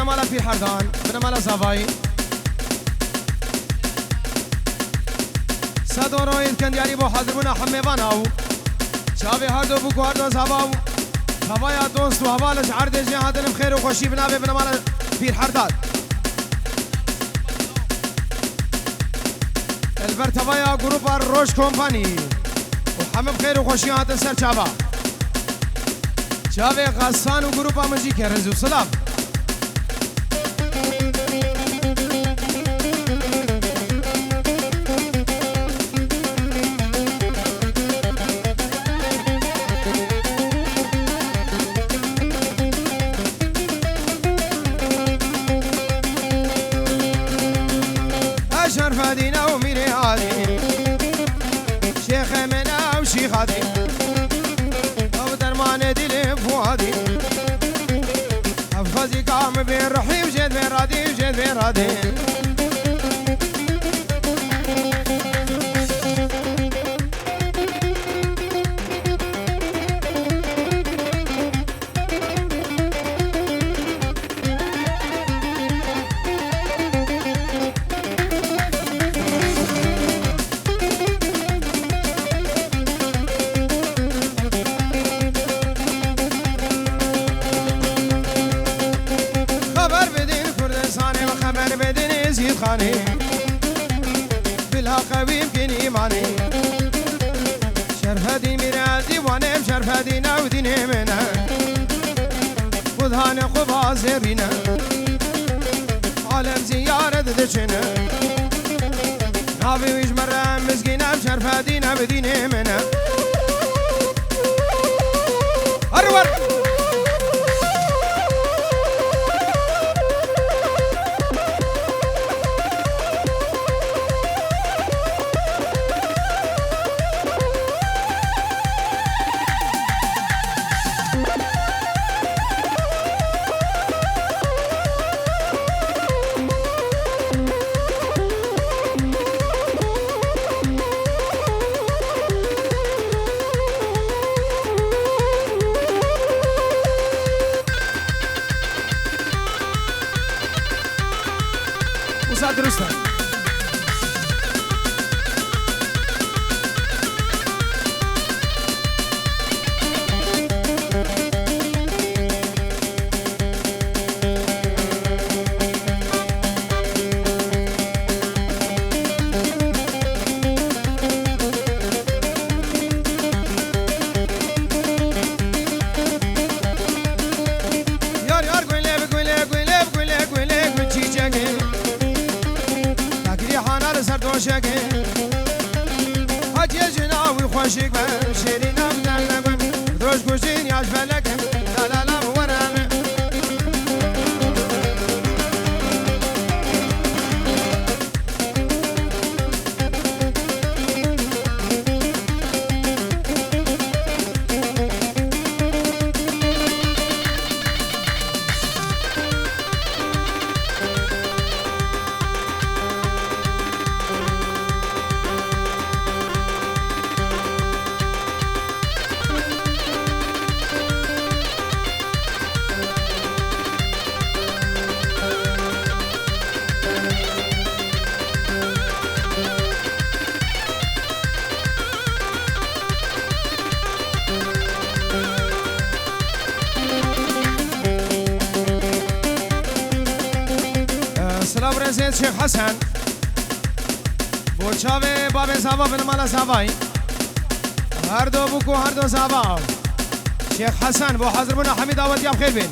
مالا في حردان بنا مالا زافاي صدورو يمكن دياري بو حضربونا حميواناو شابي هردو بوكو هردو زافاو هوايا دوست وهوالش عرض جهادن بخير وخوشي بنابي بنا مالا في حردان البرت هوايا جروب الروش كومباني وحمد بخير وخوشي هاتن سر شابا شابي غسان وجروب مجيك رزو سلام أشهر فادينا وميري هادي شيخ منا وشيخ هادي أو درمان دلي فؤادي أفخذي قام بين روحي وجيت بين رادي وجيت بين رادي خاني بالهاقة يمكن إيماني شرف هدي مرادي وانم شرف هدي نوديني منا وذهان خبها زيرينا عالم زيارة دشنا نابي ويش مرة مسكينة بشرف هدي نوديني منا أرور درسته شاكين هاتي جناوي خوشيك بشيرين أبدال لكم دروش كوشين يعجب لكم لا لا لا ورامي زيد شيخ حسن بوشاوي بابي زابا بن مالا زاباي هردو بوكو هردو زابا شيخ حسن بو حضر بنا حميد اول دياب خير بين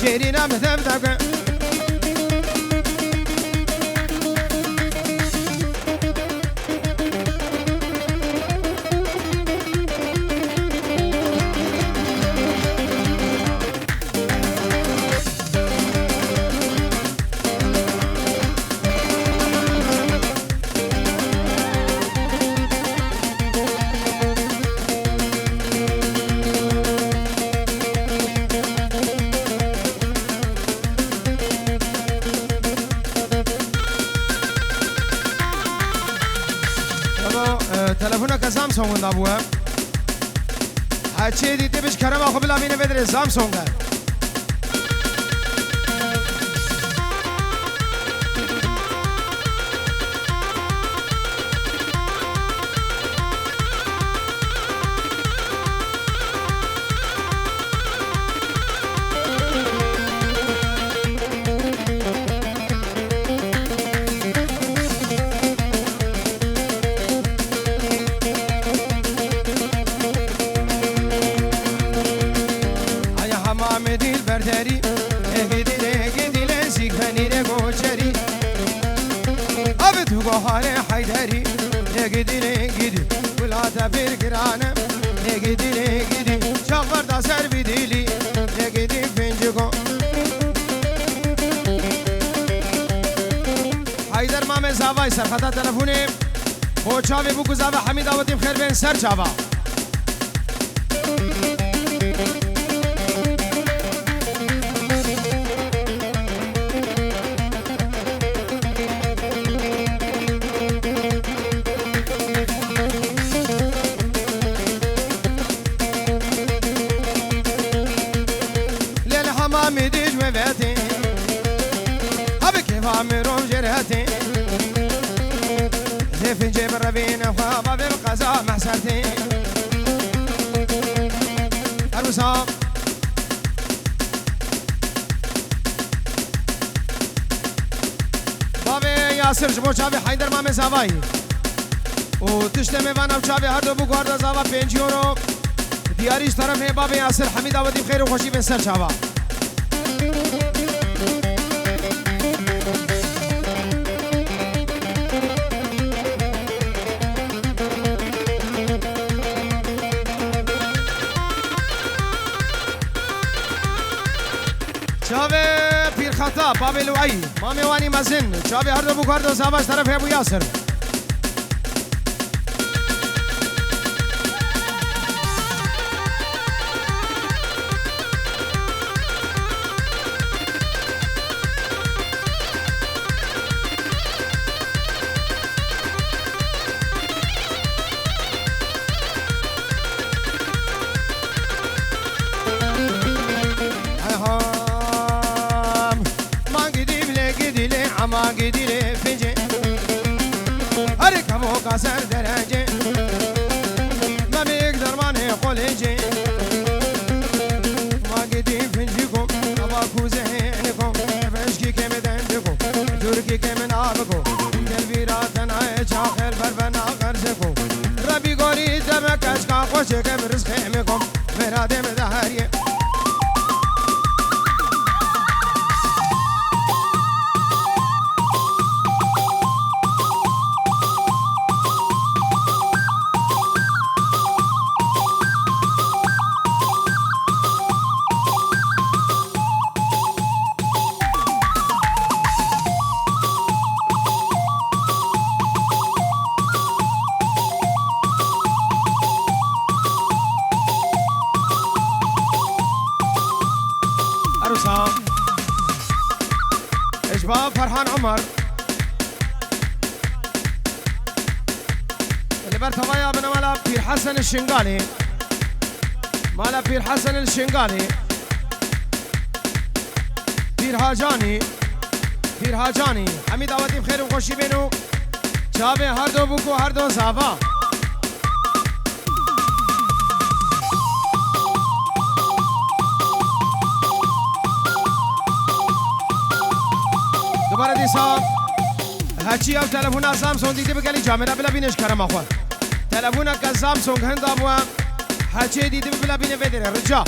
شيرينا مثبتك سامسونگ دابوه هرچی دیده بش کرم آخو بلا بینه بدره سامسونگ بهاره حیدری نگیدی نگیدی ولات برگرانم نگیدی نگیدی شغل دا سر بدیلی نگیدی فنجگو حیدر مام زاوای سر خطا تلفونی خود چاوی بگو زاوی حمید آواتیم خیر بین سر چاوا عمرهم جرهتي زيف جيب الربين وخابا بالقزا محسرتي الوسام بابي ياسر جبو شابي حيدر مامي زاواي وتشتمي وانا وشابي هردو بو هردو زاوا 5 يورو دياريش طرف ہے بابي ياسر حميد آودي بخير وخوشي بن سر شابا شابه پیر خطا بابی لوعی مامی وانی مزن شابه هر دو بو کار دو زاواش طرف ہے ابو یاسر گیدیره فنجه هر کمو کاسر درجه ما بیگ درمانه قلجه ما گیدی فنجی کم نبا کوزه نکم بشکی که مدن بکم ترکی که من آبکم دل بیراتن آئے چاخر بربنا غرزه کم ربی گوری دمکش کا خوشه که برزخه مکم مراده مدهریه اشباب فرحان عمر اللي برتضايا من مالا بير حسن الشنقالي مالا بير حسن الشنقالي بير هاجاني حميد آواتي بخير وخوشي بينو شابه هر دو بوكو هر دو زافا دوباره دیسا هچی او تلفون سامسونگ دیده بگلی جامعه بلا بینش کرم آخواد تلفون که سامسونگ هند آبوام هچی دیده بلا بینه بدره رجا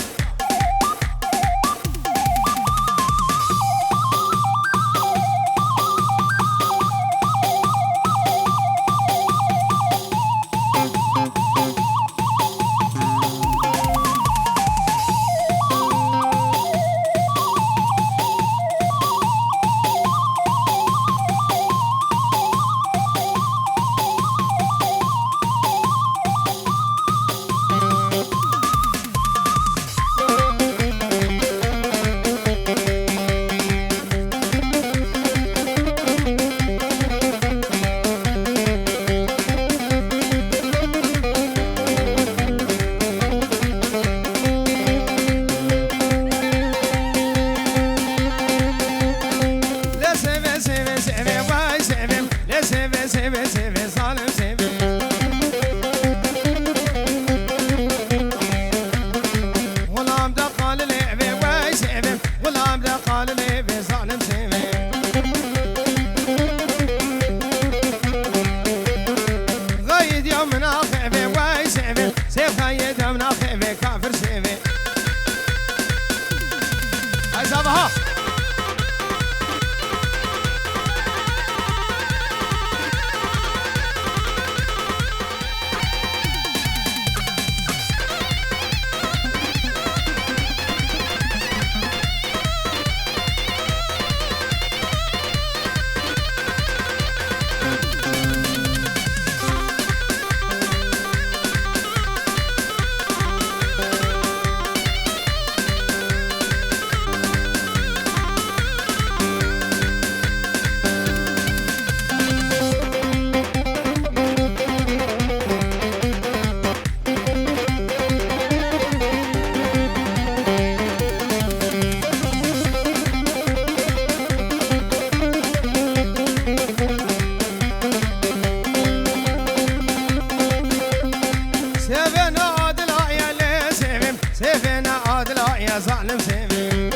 سيفنا عادلا يا لي سيفم سيفنا عادلا يا ظالم سيفم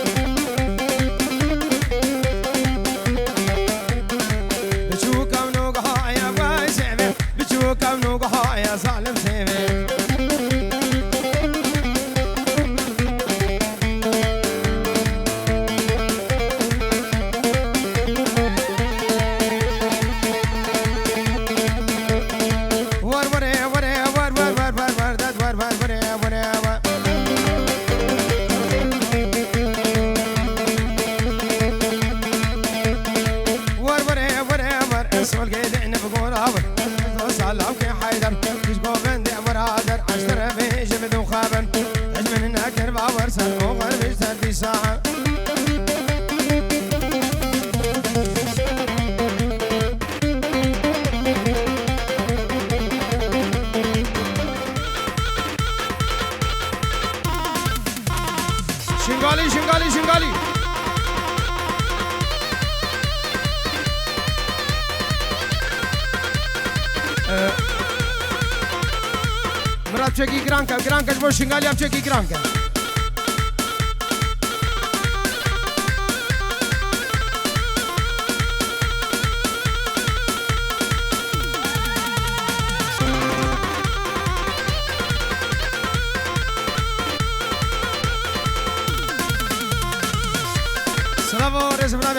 بشوكا ونوقها يا باي سيفم بشوكا ونوقها يا ظالم سيفم شنغالي شنغالي شنغالي مرات بشكي جرانكا جرانكا جبو شنغالي بشكي جرانكا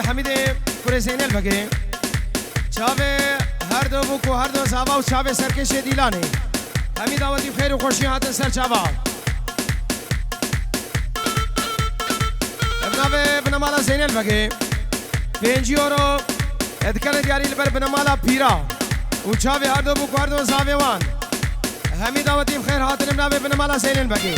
حمیده کورسین الفگه چاوه هر دو بوکو هر دو زاوا و چاوه سرکش دیلانه حمید آوازی خیر و خوشی هاتن سر چاوا ابناوه بنمالا زین الفگه 5 یورو ادکن دیاری لبر بنمالا پیرا و چاوه هر دو بوکو هر دو زاوه وان حمید آوازی خیر هاتن ابناوه بنمالا زین الفگه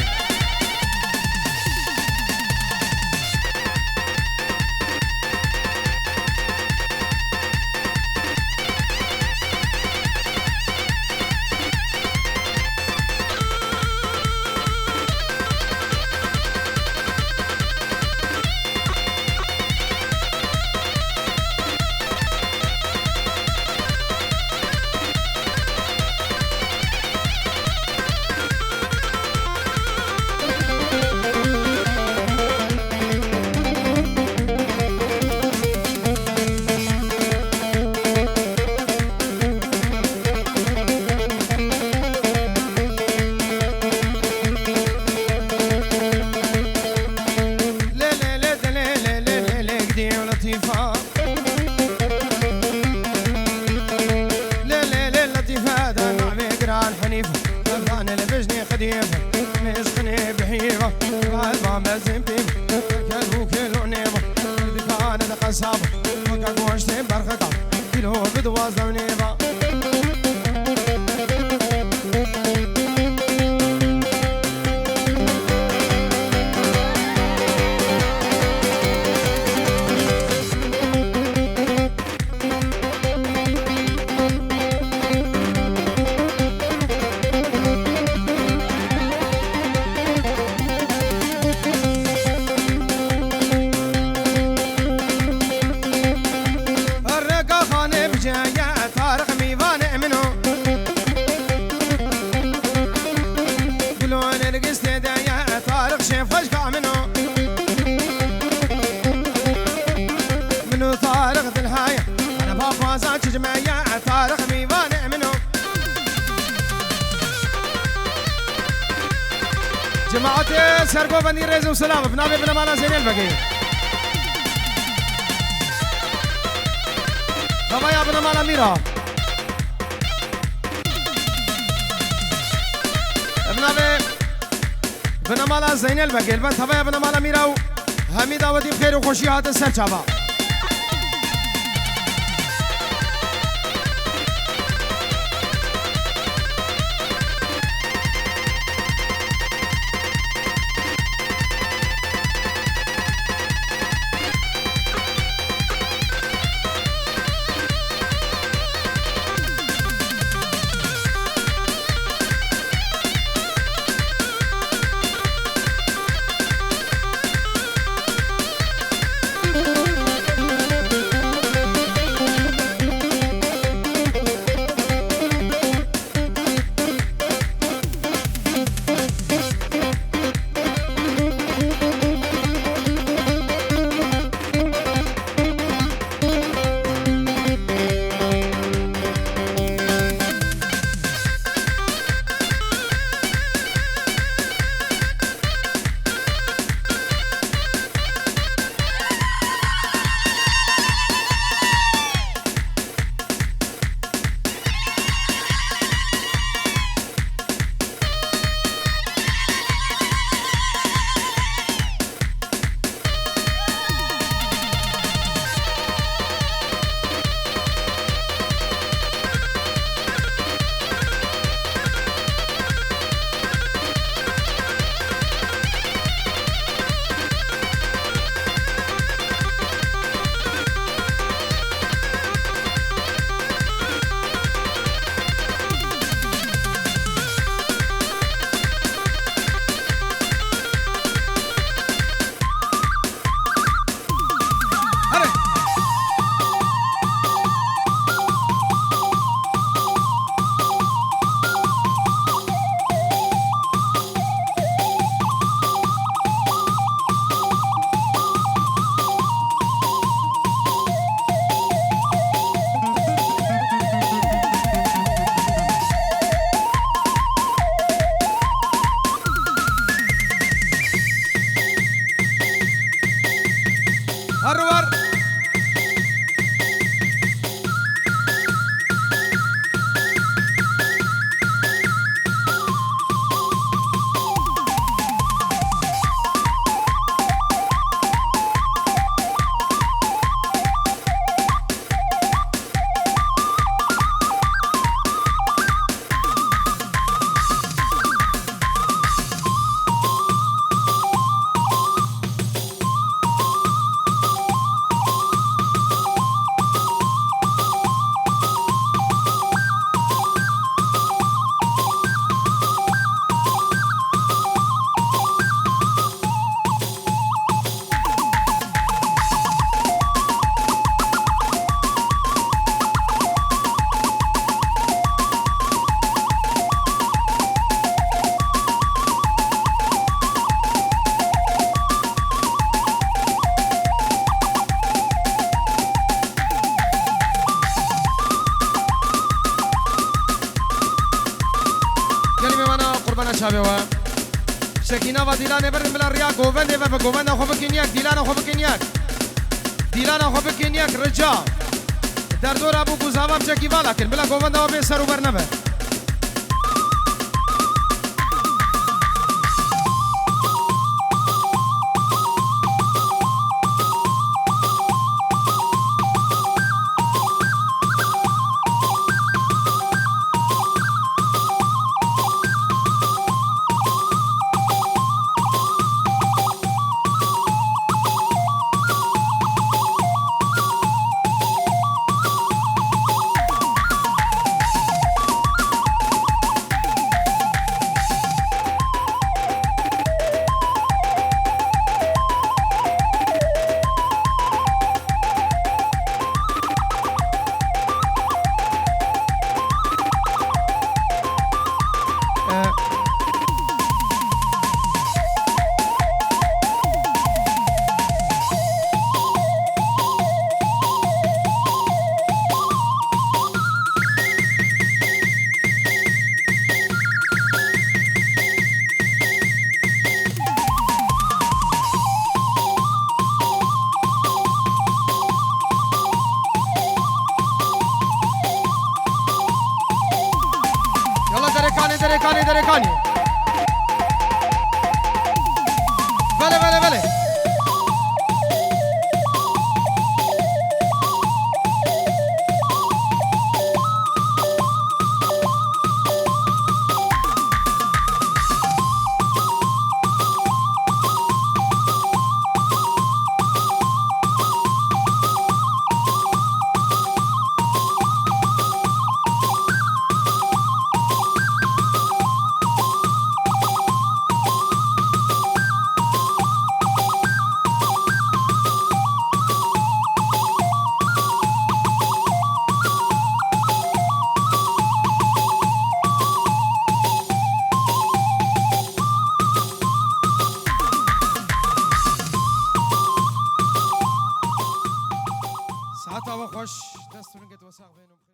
جماعتي سرقوا بني ريز وسلام بنابي بنمالا زين البقية خبايا بنمالا ميرا بنابي بنمالا زين البقية البنت خبايا بنمالا ميرا حميد آودي بخير وخوشي هات السر چابا قربان شابه سكينة و دیلان برن بلا ریا گوونده و گوونده خوب کنیاک دیلان خوب کنیاک دیلان خوب کنیاک رجا در دور ابو گوزاوام چکی والا کن بلا گوونده و به سر و بر نبه درکانی بله ساعت خوش دستورن که تو ساق